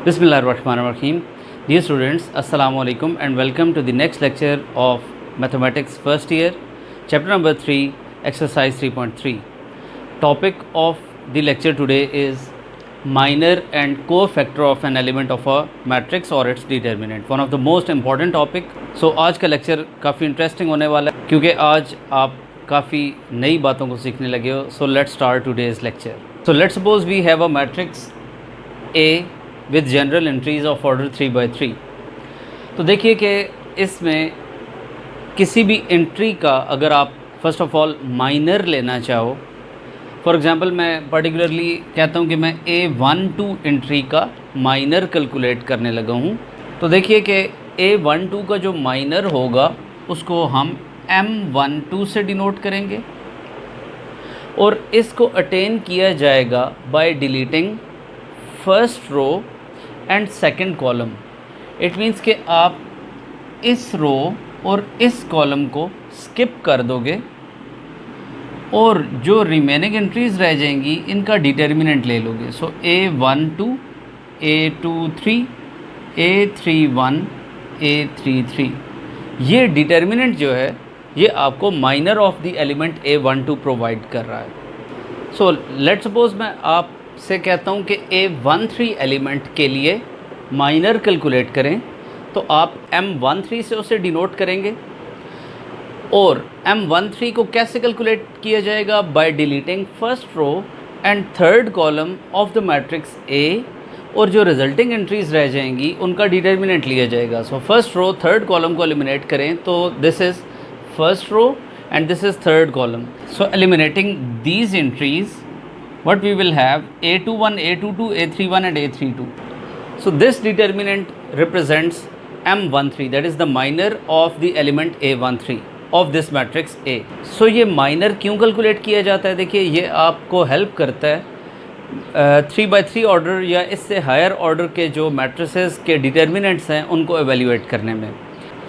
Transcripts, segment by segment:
Bismillahirrahmanirrahim. Dear students, Assalamu alaikum and welcome to the next lecture of Mathematics first year, chapter number 3, exercise 3.3. Topic of the lecture today is minor and cofactor of an element of a matrix or its determinant. One of the most important topic. So आज का lecture काफ़ी interesting होने वाला है क्योंकि आज आप काफ़ी नई बातों को सीखने लगे हो. So let's start today's lecture. So let's suppose we have a matrix A with general entries of order 3 by 3. तो देखिए कि इसमें किसी भी एंट्री का अगर आप फर्स्ट ऑफ ऑल माइनर लेना चाहो, फॉर एग्ज़ाम्पल मैं पर्टिकुलरली कहता हूँ कि मैं A12 एंट्री का माइनर कैलकुलेट करने लगा हूँ, तो देखिए कि A12 का जो माइनर होगा उसको हम M12 से डिनोट करेंगे और इसको अटेन किया जाएगा by deleting first row and second column. It means कि आप इस रो और इस कॉलम को स्किप कर दोगे और जो रिमेनिंग एंट्रीज़ रह जाएंगी इनका डिटर्मिनेंट ले लोगे. सो A12, A23, A31, A33, ये डिटर्मिनेंट जो है ये आपको minor of the element A12 provide कर रहा है. सो लेट्स सपोज मैं आपसे कहता हूँ कि A13 एलिमेंट के लिए माइनर कैलकुलेट करें, तो आप M13 से उसे डिनोट करेंगे और M13 को कैसे कैलकुलेट किया जाएगा? By deleting first row and third column of the matrix A और जो रिजल्टिंग एंट्रीज़ रह जाएंगी उनका डिटर्मिनेंट लिया जाएगा. So first row third column को एलिमिनेट करें तो this is first row and this is third column. So eliminating these entries, what we will have A21, A22, A31 and A32. So this determinant represents M13, that is the minor of the element A13 of this matrix A. So ये minor क्यों calculate किया जाता है? देखिए ये आपको help करता है 3x3 ऑर्डर या इससे हायर ऑर्डर के जो मैट्रिसेस के डिटर्मिनेंट्स हैं उनको एवेल्यूएट करने में.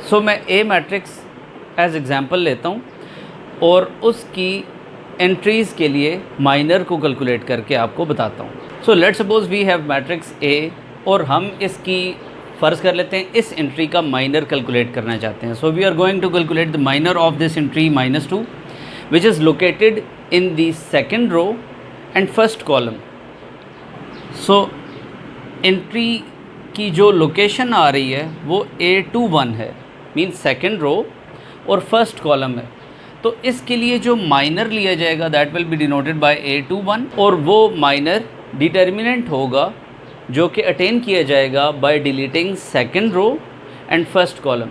सो मैं A मैट्रिक्स एज एग्ज़ाम्पल लेता हूँ और उसकी एंट्रीज़ के लिए माइनर को कैलकुलेट करके आपको बताता हूँ. So let's suppose we have matrix A और हम इसकी फ़र्ज़ कर लेते हैं इस एंट्री का माइनर कैलकुलेट करना चाहते हैं. So we are going to calculate the minor of this entry -2 which is located in the second row and first column. So entry की जो लोकेशन आ रही है वो A21 है, मीन्स सेकेंड रो और फर्स्ट कॉलम है. तो इसके लिए जो माइनर लिया जाएगा that will be denoted bye A21 और वो माइनर डिटर्मिनेंट होगा जो कि अटेन किया जाएगा by deleting second row and first column.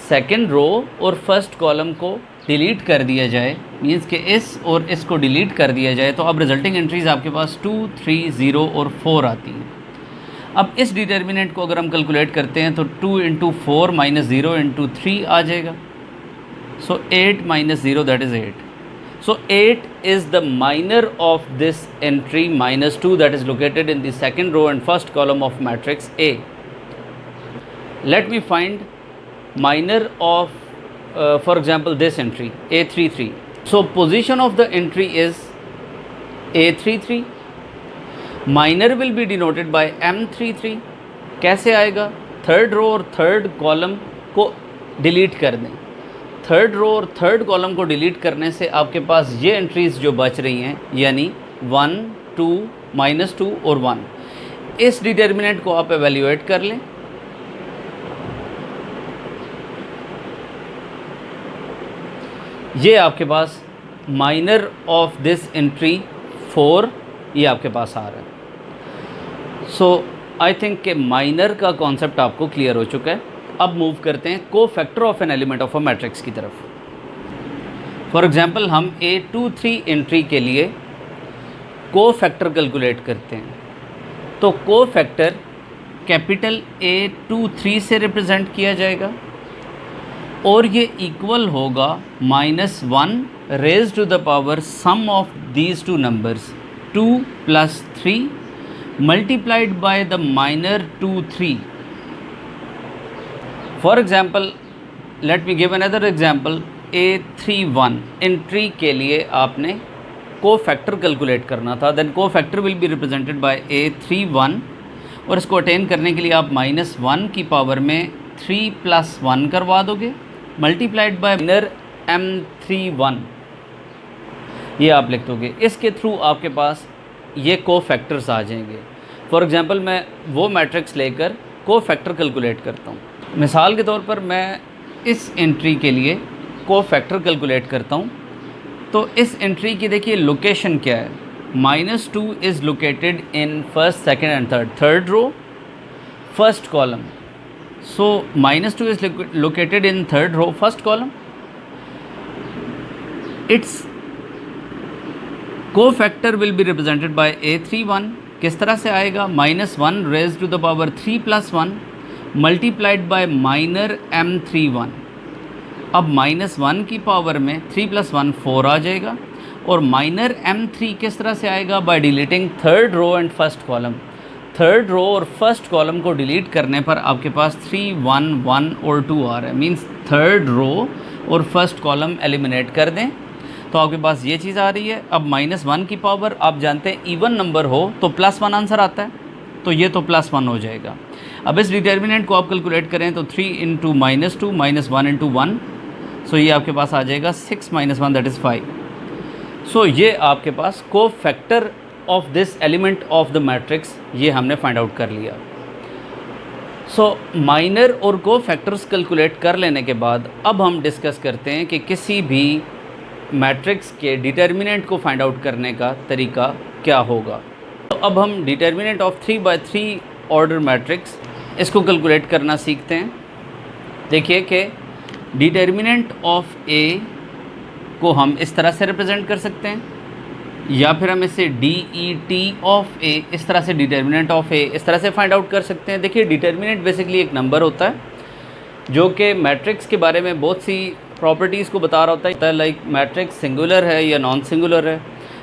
Second row और फर्स्ट कॉलम को डिलीट कर दिया जाए, मीन्स कि इस और इसको डिलीट कर दिया जाए, तो अब रिजल्टिंग एंट्रीज़ आपके पास 2, 3, 0 और 4 आती हैं. अब इस डिटर्मिनेंट को अगर हम कैलकुलेट करते हैं तो 2 × 4 - 0 × 3 आ जाएगा. So 8 - 0 that is 8. So 8 is the minor of this entry -2 that is located in the second row and first column of matrix A. Let me find minor of for example this entry A33. So position of the entry is A33. Minor will be denoted by M33. कैसे आएगा? Third row और third column को delete कर दें. Third row और third column को delete करने से आपके पास ये एंट्रीज़ जो बच रही हैं यानी 1, 2, -2 और 1, इस डिटर्मिनेंट को आप एवेल्यूएट कर लें. ये आपके पास माइनर ऑफ दिस एंट्री 4 ये आपके पास आ रहा है. सो आई थिंक कि माइनर का कॉन्सेप्ट आपको क्लियर हो चुका है. अब मूव करते हैं cofactor of an element of a matrix की तरफ. फॉर एग्जांपल हम A23 एंट्री के लिए कोफैक्टर कैलकुलेट करते हैं. तो कोफैक्टर कैपिटल A23 से रिप्रेजेंट किया जाएगा और ये इक्वल होगा -1 raise to the power sum of these two numbers 2 + 3 multiplied by the minor 2, 3. For example, let me give another example. A31 entry के लिए आपने कोफैक्टर कैलकुलेट करना था. Then cofactor will be represented by A31 और इसको attain करने के लिए आप -1 की पावर में 3 + 1 करवा दोगे मल्टीप्लाइड बाय माइनर m31, ये आप लिख दोगे। इसके थ्रू आपके पास ये कोफैक्टर्स आ जाएंगे। फॉर एग्ज़ाम्पल मैं वो मैट्रिक्स लेकर कोफैक्टर कैलकुलेट करता हूँ। मिसाल के तौर पर मैं इस एंट्री के लिए कोफैक्टर कैलकुलेट करता हूँ। तो इस एंट्री की देखिए लोकेशन क्या है, -2 is located in first, second and third row, first column. So -2 is located in third row, first column. It's cofactor will be represented by A31। किस तरह से आएगा, -1 raise to the power 3 + 1 multiplied by minor m31। अब -1 की power में 3 + 1 4 आ जाएगा, और minor m3 किस तरह से आएगा, by deleting third row and first column. Third row और फर्स्ट कॉलम को डिलीट करने पर आपके पास 3, 1, 1 और 2 आ रहा है, मींस थर्ड रो और फर्स्ट कॉलम एलिमिनेट कर दें तो आपके पास ये चीज़ आ रही है। अब -1 की पावर आप जानते हैं इवन नंबर हो तो +1 आंसर आता है, तो ये तो +1 हो जाएगा। अब इस डिटर्मिनेंट को आप कैलकुलेट करें तो 3 × -2 -1 × 1, सो ये आपके पास आ जाएगा 6 - 1 दैट इज़ 5। सो ये आपके पास cofactor of this element of the matrix ये हमने फाइंड आउट कर लिया। सो माइनर और कोफैक्टर्स कैलकुलेट कर लेने के बाद अब हम डिस्कस करते हैं कि किसी भी मैट्रिक्स के डिटर्मिनेंट को फाइंड आउट करने का तरीका क्या होगा। तो अब हम डिटर्मिनेंट ऑफ 3×3 ऑर्डर मैट्रिक्स इसको कैलकुलेट करना सीखते हैं। देखिए कि डिटर्मिनेंट ऑफ ए को हम इस तरह से रिप्रेजेंट कर सकते हैं, या फिर हम इसे DET ऑफ ए, इस तरह से डिटर्मिनेंट ऑफ ए इस तरह से फाइंड आउट कर सकते हैं। देखिए डिटर्मिनेंट बेसिकली एक नंबर होता है जो कि मैट्रिक्स के बारे में बहुत सी प्रॉपर्टीज़ को बता रहा होता है, लाइक मैट्रिक्स सिंगुलर है या नॉन सिंगुलर है,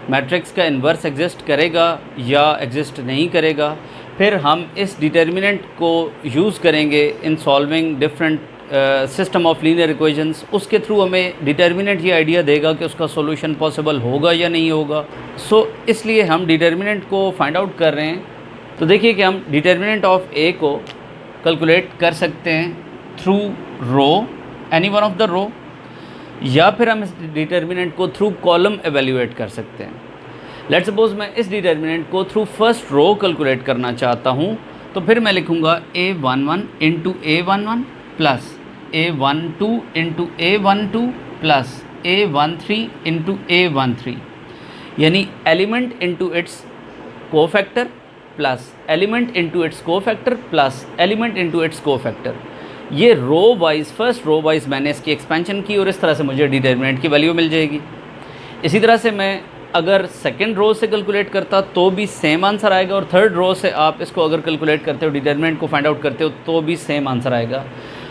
मैट्रिक्स का इन्वर्स एग्जिस्ट करेगा या एग्जिस्ट नहीं करेगा। फिर हम इस डिटर्मिनेंट को यूज़ करेंगे in solving different system of linear equations. उसके थ्रू हमें डिटर्मिनेंट ये आइडिया देगा कि उसका सॉल्यूशन पॉसिबल होगा या नहीं होगा। सो इसलिए हम डिटर्मिनेंट को फाइंड आउट कर रहे हैं। तो देखिए कि हम डिटर्मिनेंट ऑफ ए को कैलकुलेट कर सकते हैं through row, any one of the row, या फिर हम इस डिटर्मिनेंट को थ्रू कॉलम एवेल्यूएट कर सकते हैं। लेट्स सपोज मैं इस डिटर्मिनेंट को थ्रू फर्स्ट रो कैलकुलेट करना चाहता हूँ, तो फिर मैं लिखूँगा A11 × A11 plus A12 × A12 plus A13 × A13, यानी element into its cofactor plus element into its cofactor plus element into its cofactor. ये row wise, first row wise मैंने इसकी एक्सपेंशन की और इस तरह से मुझे डिटर्मिनेंट की वैल्यू मिल जाएगी। इसी तरह से मैं अगर सेकंड रो से कैलकुलेट करता तो भी सेम आंसर आएगा, और थर्ड रो से आप इसको अगर कैलकुलेट करते हो, डिटर्मिनेंट को फाइंड आउट करते हो तो भी सेम आंसर आएगा।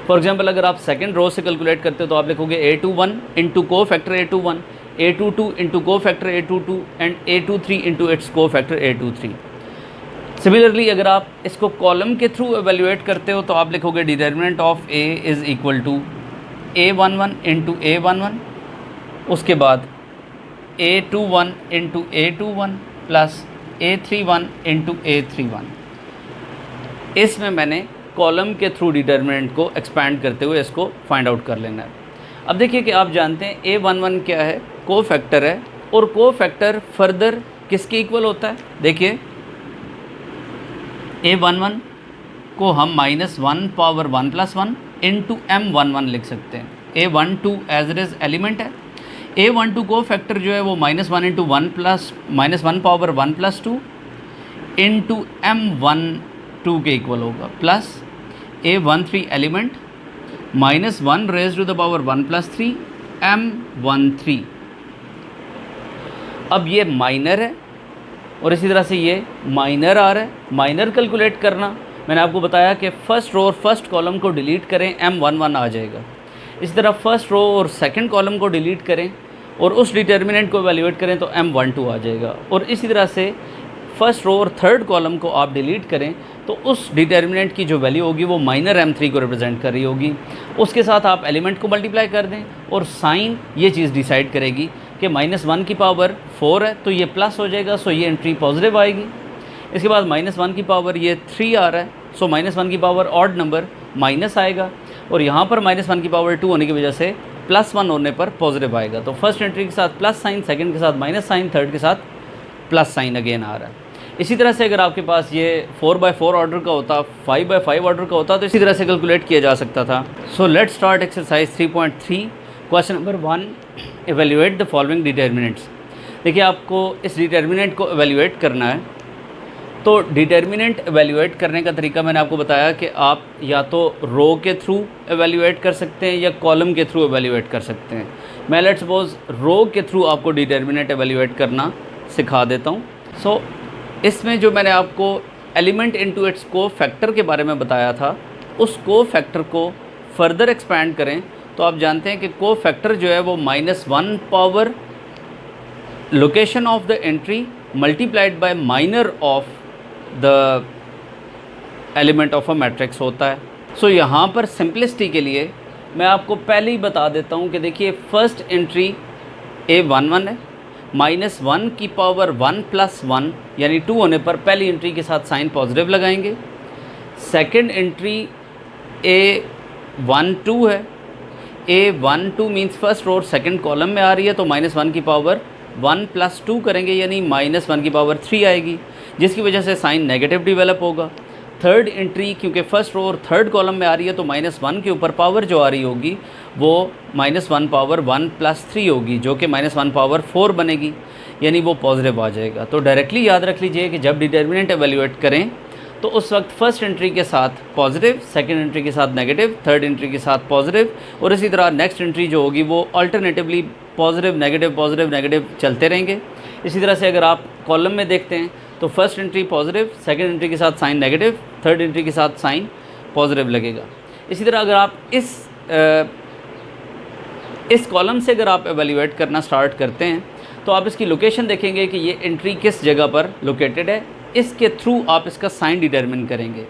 फॉर एग्जांपल अगर आप सेकंड रो से कैलकुलेट करते हो तो आप लिखोगे A21 × cofactor A21, A22 × cofactor A22 and A23 × it's cofactor A23। Similarly अगर आप इसको कॉलम के थ्रू एवेल्यूएट करते हो तो आप लिखोगे determinant of A is equal to A11 × A11, उसके बाद A21 × A21 plus A31 × A31। इसमें मैंने कॉलम के थ्रू डिटर्मिनेंट को एक्सपैंड करते हुए इसको फाइंड आउट कर लेना है। अब देखिए कि आप जानते हैं A11 क्या है, कोफैक्टर है, और कोफैक्टर फर्दर किसके इक्वल होता है। देखिए A11 को हम -1 पावर 1 + 1 × M11 लिख सकते हैं। A12 as it is element है, A12 कोफैक्टर जो है वो -1 × 1 प्लस -1 पावर 1 + 2 × M12 के इक्वल होगा, plus A13 element -1 raise to the power 1 + 3 M13। अब ये माइनर है और इसी तरह से ये माइनर आ रहा है। माइनर कैलकुलेट करना मैंने आपको बताया कि फ़र्स्ट रो और फर्स्ट कॉलम को डिलीट करें, M11 आ जाएगा। इसी तरह फर्स्ट रो और सेकंड कॉलम को डिलीट करें और उस डिटर्मिनेंट को एवेल्यूएट करें तो M12 आ जाएगा। और इसी तरह से फर्स्ट रो और थर्ड कॉलम को आप डिलीट करें तो उस डिटर्मिनेंट की जो वैल्यू होगी वो माइनर M3 को रिप्रेजेंट कर रही होगी। उसके साथ आप एलिमेंट को मल्टीप्लाई कर दें और साइन ये चीज़ डिसाइड करेगी कि -1 की पावर 4 है तो ये प्लस हो जाएगा, सो ये एंट्री पॉजिटिव आएगी। इसके बाद -1 की पावर ये 3 आ रहा है, सो -1 की पावर ऑड नंबर माइनस आएगा, और यहाँ पर -1 की पावर 2 होने की वजह से +1 होने पर पॉजिटिव आएगा। तो फर्स्ट एंट्री के साथ प्लस साइन, सेकंड के साथ माइनस साइन, थर्ड के साथ प्लस साइन अगेन आ रहा है। इसी तरह से अगर आपके पास ये 4/4 ऑर्डर का होता, 5/5 ऑर्डर का होता, तो इसी तरह से कैलकुलेट किया जा सकता था। So let's start exercise 3.3। Question number 1, evaluate the following determinants. देखिए आपको इस डिटर्मिनेंट को एवेल्यूएट करना है। तो डिटर्मिनेंट एवेल्यूएट करने का तरीका मैंने आपको बताया कि आप या तो रो के थ्रू एवेल्यूएट कर सकते हैं या कॉलम के थ्रू एवेल्यूएट कर सकते हैं। मैं लेट्स सपोज रो के थ्रू आपको डिटर्मिनेंट एवेल्यूएट करना सिखा देता हूँ। सो इसमें जो मैंने आपको एलिमेंट इनटू इट्स को फैक्टर के बारे में बताया था, उस को फैक्टर को फर्दर एक्सपैंड करें तो आप जानते हैं कि को फैक्टर जो है वो -1 power location of the entry multiplied by minor of the element of a matrix होता है। सो यहाँ पर सिंपलिसिटी के लिए मैं आपको पहले ही बता देता हूँ कि देखिए फर्स्ट एंट्री A11 है, -1 की पावर 1 + 1 यानी 2 होने पर पहली एंट्री के साथ साइन पॉजिटिव लगाएंगे। सेकंड एंट्री A12 है, A12 मीन्स फर्स्ट रो और सेकंड कॉलम में आ रही है, तो -1 की पावर 1 + 2 करेंगे यानी -1 की पावर 3 आएगी, जिसकी वजह से साइन नेगेटिव डेवलप होगा। थर्ड एंट्री क्योंकि फर्स्ट रो और थर्ड कॉलम में आ रही है, तो -1 के ऊपर पावर जो आ रही होगी वो -1 पावर 1 + 3 होगी, जो कि -1 पावर 4 बनेगी, यानी वो पॉजिटिव आ जाएगा। तो डायरेक्टली याद रख लीजिए कि जब डिटर्मिनेंट एवेल्यूएट करें तो उस वक्त फर्स्ट एंट्री के साथ पॉजिटिव, सेकंड एंट्री के साथ नेगेटिव, थर्ड एंट्री के साथ पॉजिटिव, और इसी तरह नेक्स्ट एंट्री जो होगी वो अल्टरनेटिवली पॉजिटिव नेगेटिव चलते रहेंगे। इसी तरह से अगर आप कॉलम में देखते हैं तो first entry positive, second entry के साथ साइन नेगेटिव, थर्ड एंट्री के साथ साइन पॉजिटिव लगेगा। इसी तरह अगर आप इस कॉलम से अगर आप एवेल्यूएट करना स्टार्ट करते हैं तो आप इसकी लोकेशन देखेंगे कि ये एंट्री किस जगह पर लोकेटेड है, इसके थ्रू आप इसका साइन डिटरमिन करेंगे।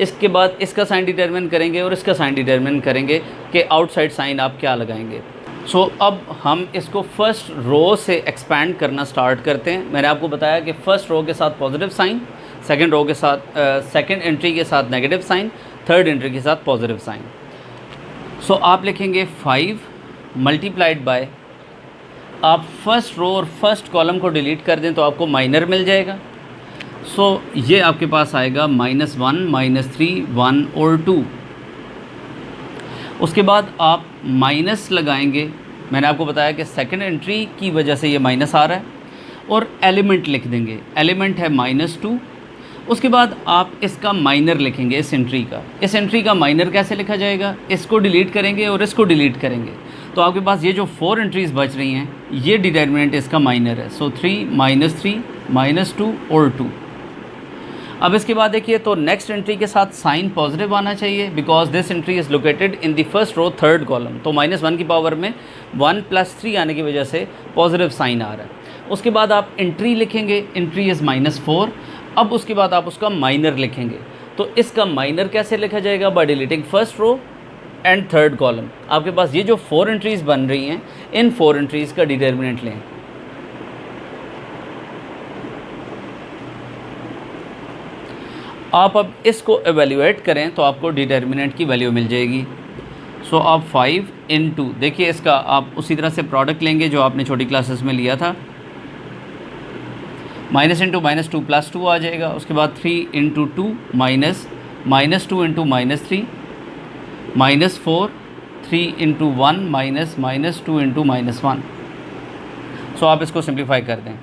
इसके बाद इसका साइन डिटरमिन करेंगे और इसका साइन डिटरमिन करेंगे कि आउटसाइड साइन आप क्या लगाएंगे। सो अब हम इसको फर्स्ट रो से एक्सपैंड करना स्टार्ट करते हैं। मैंने आपको बताया कि फ़र्स्ट रो के साथ पॉजिटिव साइन, सेकंड रो के साथ सेकंड एंट्री के साथ नेगेटिव साइन, थर्ड एंट्री के साथ पॉजिटिव साइन। सो आप लिखेंगे 5 मल्टीप्लाइड बाय, आप फर्स्ट रो और फर्स्ट कॉलम को डिलीट कर दें तो आपको माइनर मिल जाएगा। सो ये आपके पास आएगा -1, -3, 1 और 2। उसके बाद आप माइनस लगाएंगे। मैंने आपको बताया कि सेकंड एंट्री की वजह से ये माइनस आ रहा है, और एलिमेंट लिख देंगे, एलिमेंट है -2। उसके बाद आप इसका माइनर लिखेंगे, इस एंट्री का माइनर कैसे लिखा जाएगा, इसको डिलीट करेंगे और इसको डिलीट करेंगे, तो आपके पास ये जो 4 एंट्रीज़ बच रही हैं ये डिटर्मिनेंट इसका माइनर है। सो 3, -3, -2 और 2। अब इसके बाद देखिए तो नेक्स्ट एंट्री के साथ साइन पॉजिटिव आना चाहिए, because this entry is located in the first row third column, तो -1 की पावर में 1 + 3 आने की वजह से पॉजिटिव साइन आ रहा है। उसके बाद आप एंट्री लिखेंगे, एंट्री इज़ -4। अब उसके बाद आप उसका माइनर लिखेंगे, तो इसका माइनर कैसे लिखा जाएगा, by deleting first row and third column. आपके पास ये जो 4 एंट्रीज़ बन रही हैं, इन 4 एंट्रीज़ का डिटर्मिनेंट लें। आप अब इसको एवेल्यूएट करें तो आपको डिटर्मिनेंट की वैल्यू मिल जाएगी। सो आप 5 × देखिए इसका आप उसी तरह से प्रोडक्ट लेंगे जो आपने छोटी क्लासेस में लिया था, -2 + 2 आ जाएगा। उसके बाद 3 × 2 -2 × -3 -4, 3 × 1 -2 × -1। सो आप इसको सिंप्लीफाई कर दें।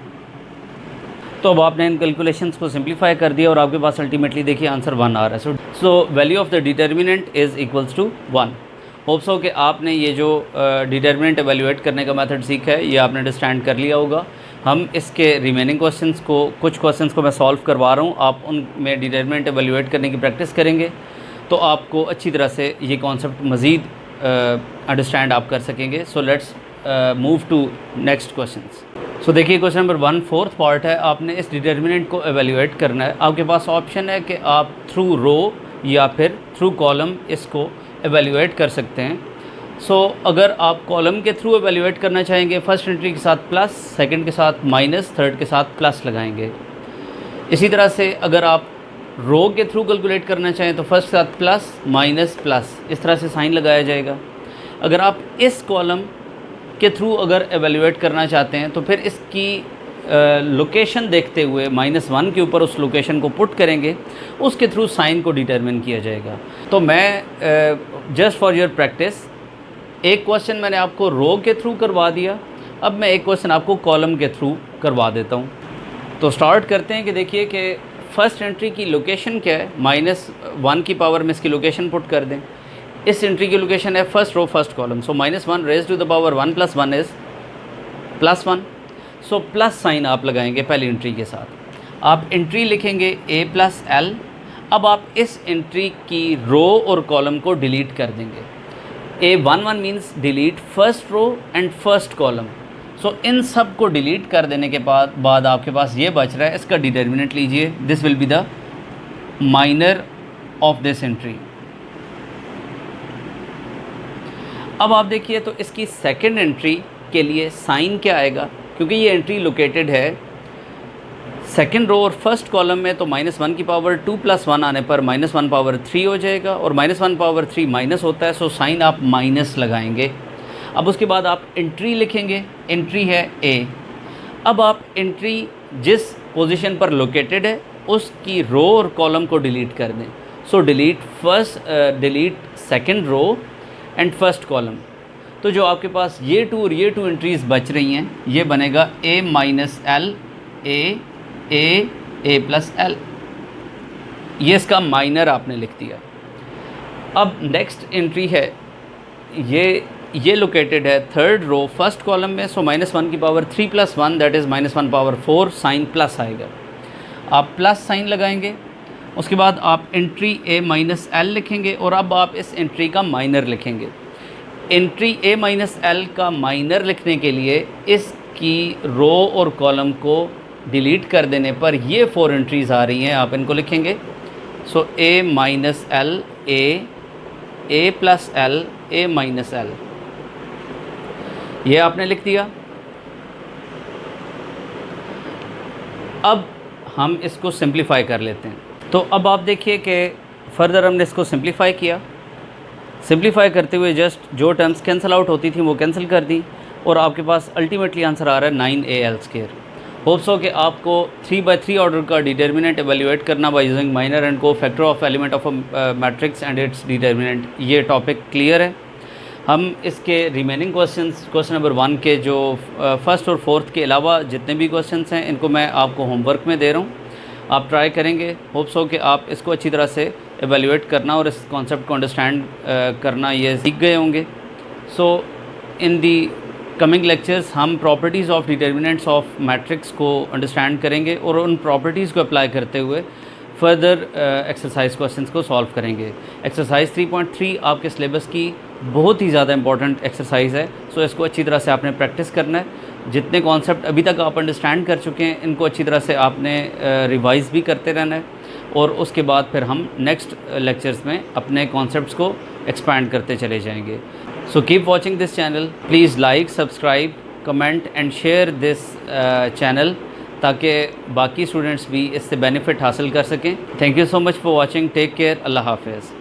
तो अब आपने इन कैलकुलेशंस को सिंप्लीफाई कर दिया और आपके पास अल्टीमेटली देखिए आंसर 1 आ रहा है। So value of the determinant is equals to 1। Hopes हो कि आपने ये जो डिटर्मिनेंट एवेल्यूएट करने का मेथड सीखा है ये आपने अंडरस्टैंड कर लिया होगा। हम इसके रिमेनिंग क्वेश्चंस को, कुछ क्वेश्चंस को मैं सॉल्व करवा रहा हूँ, आप उनमें डिटर्मिनेंट एवेल्यूएट करने की प्रैक्टिस करेंगे तो आपको अच्छी तरह से ये कॉन्सेप्ट मज़ीद अंडरस्टैंड आप कर सकेंगे। So let's move to next questions. So देखिए क्वेश्चन नंबर 1 4th पार्ट है, आपने इस डिटर्मिनेंट को एवेल्यूएट करना है। आपके पास ऑप्शन है कि आप थ्रू रो या फिर थ्रू कॉलम इसको एवेल्यूएट कर सकते हैं। सो अगर आप कॉलम के थ्रू एवेल्यूएट करना चाहेंगे, फर्स्ट एंट्री के साथ प्लस, सेकंड के साथ माइनस, थर्ड के साथ प्लस लगाएंगे। इसी तरह से अगर आप रो के थ्रू कैलकुलेट करना चाहें तो फर्स्ट के साथ प्लस माइनस प्लस इस तरह से साइन लगाया जाएगा। अगर आप इस कॉलम के थ्रू अगर एवेल्यूएट करना चाहते हैं तो फिर इसकी लोकेशन देखते हुए -1 के ऊपर उस लोकेशन को पुट करेंगे, उसके थ्रू साइन को डिटरमिन किया जाएगा। तो मैं जस्ट फॉर योर प्रैक्टिस एक क्वेश्चन मैंने आपको रो के थ्रू करवा दिया, अब मैं एक क्वेश्चन आपको कॉलम के थ्रू करवा देता हूँ। तो स्टार्ट करते हैं कि देखिए कि फ़र्स्ट एंट्री की लोकेशन क्या है, -1 की पावर में इसकी लोकेशन पुट कर दें। इस एंट्री की लोकेशन है first row first column, so -1 raise to the power 1 + 1 is +1। So plus sign आप लगाएंगे पहली एंट्री के साथ। आप एंट्री लिखेंगे A + L। अब आप इस एंट्री की रो और कॉलम को डिलीट कर देंगे। A11 means delete first row and first column. So इन सब को डिलीट कर देने के बाद आपके पास ये बच रहा है, इसका डिटर्मिनेंट लीजिए, this will be the minor of this entry. अब आप देखिए तो इसकी सेकंड एंट्री के लिए साइन क्या आएगा, क्योंकि ये एंट्री लोकेटेड है सेकंड रो और फर्स्ट कॉलम में, तो -1 की पावर 2 + 1 आने पर -1 पावर 3 हो जाएगा, और -1 पावर 3 माइनस होता है, सो साइन आप माइनस लगाएंगे। अब उसके बाद आप एंट्री लिखेंगे, एंट्री है A। अब आप एंट्री जिस पोजीशन पर लोकेटेड है उसकी रो और कॉलम को डिलीट कर दें। So delete second row and first column. तो जो आपके पास ये टू और ये टू एंट्रीज़ बच रही हैं, ये बनेगा A - L A + L। ये इसका माइनर आपने लिख दिया। अब नेक्स्ट एंट्री है, ये लोकेटेड है थर्ड रो फर्स्ट कॉलम में, सो -1 की पावर 3 + 1 that is -1 power 4, sign plus आएगा। आप प्लस साइन लगाएंगे, उसके बाद आप एंट्री A - L लिखेंगे, और अब आप इस एंट्री का माइनर लिखेंगे। एंट्री A - L का माइनर लिखने के लिए इसकी रो और कॉलम को डिलीट कर देने पर ये 4 एंट्रीज़ आ रही हैं, आप इनको लिखेंगे। सो A - L A + L A - L, ये आपने लिख दिया। अब हम इसको सिंप्लीफाई कर लेते हैं। तो अब आप देखिए कि फर्दर हमने इसको सिंप्लीफाई किया। सिंप्लीफाई करते हुए जस्ट जो टर्म्स कैंसिल आउट होती थी वो कैंसिल कर दी, और आपके पास अल्टीमेटली आंसर आ रहा है 9AL²। होप्स हो कि आपको 3/3 ऑर्डर का डिटर्मिनेंट एवेल्यूएट करना बाय यूजिंग माइनर एंड को factor of element of a matrix and its determinant, ये टॉपिक क्लियर है। हम इसके रिमेनिंग क्वेश्चन नंबर 1 के जो फर्स्ट और फोर्थ के अलावा जितने भी क्वेश्चंस हैं, इनको मैं आपको होमवर्क में दे रहा हूँ, आप ट्राई करेंगे। होप्स हो कि आप इसको अच्छी तरह से एवेल्यूएट करना और इस कॉन्सेप्ट को अंडरस्टैंड करना ये सीख गए होंगे। सो इन दी कमिंग लेक्चर्स हम properties of determinants of matrix को अंडरस्टैंड करेंगे, और उन प्रॉपर्टीज़ को अप्लाई करते हुए फर्दर एक्सरसाइज क्वेश्चंस को सॉल्व करेंगे। एक्सरसाइज 3.3 आपके सिलेबस की बहुत ही ज़्यादा इंपॉर्टेंट एक्सरसाइज है, सो इसको अच्छी तरह से आपने प्रैक्टिस करना है। जितने कॉन्सेप्ट अभी तक आप अंडरस्टैंड कर चुके हैं, इनको अच्छी तरह से आपने रिवाइज भी करते रहना है, और उसके बाद फिर हम नेक्स्ट लेक्चर्स में अपने कॉन्सेप्ट्स को एक्सपैंड करते चले जाएंगे। So keep watching this channel, please like, subscribe, comment and share this channel, ताकि बाकी स्टूडेंट्स भी इससे बेनिफिट हासिल कर सकें। Thank you so much for watching, take care, अल्लाह हाफिज़।